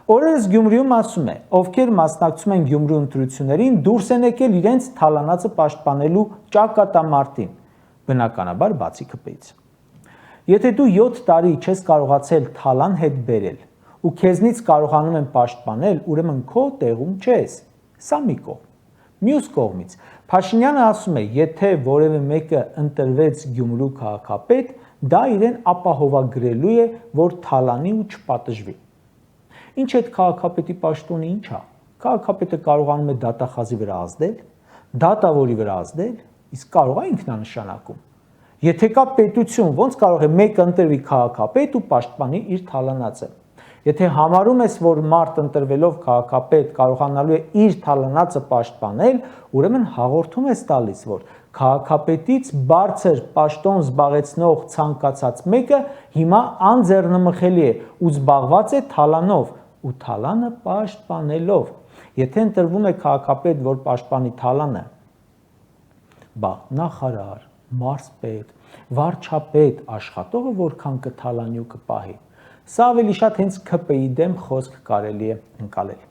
Օրերս Գյումրիում ասում է, ովքեր մասնակցում են Գյումրու ընտրություններին, դուրս են եկել իրենց թալանածը պաշտպանելու ճակատամարտին, բնականաբար բացի ԿՊ-ից։ Եթե դու 7 տարի չես կարողացել թալան հետ բերել ու քեզնից կարողանում են պաշտպանել, ուրեմն քո տեղում չես։ Սա մի կողմ։ Մյուս կողմից Փաշինյանը ասում է, եթե որևէ մեկը ընտրվեց Գյումրու քաղաքապետ, դա իրեն ապահովագրելու է, որ թալանի ու չպատժվի։ Ինչ այդ քաղաքապետի պաշտոնը ինչ է։ Քաղաքապետը կարողանում է դատախազի վրա ազդել, դատավորի վրա ազդել, իսկ կարող է ինքնանշանակում։ Եթե կա պետություն, ոնց կարող է մեկը ընտրվի քաղաքապետ ու պաշտպանի իր թալանածը։ Եթե համարում ես, որ մարդ ընտրվելով քաղաքապետ կարողանալու է իր թալանածը պաշտպանել, ուրեմն հաղորդում ես տալիս, որ քաղաքապետից բարձր պաշտոն զբաղեցնող ցանկացած մեկը հիմա անձեռնմխելի է ու զբաղված է թալանով ու թալանը պաշտպանելով։ Եթե ընտրվում է քաղաքապետ, որ պաշտպանի թալանը, բա նախարար, մարզպետ, վարչապետ, աշխատողը որքան կթալանի ու կպահի, սա ավելի շատ հենց ԿՊ-ի դեմ խոսք կարելի է ընկալել։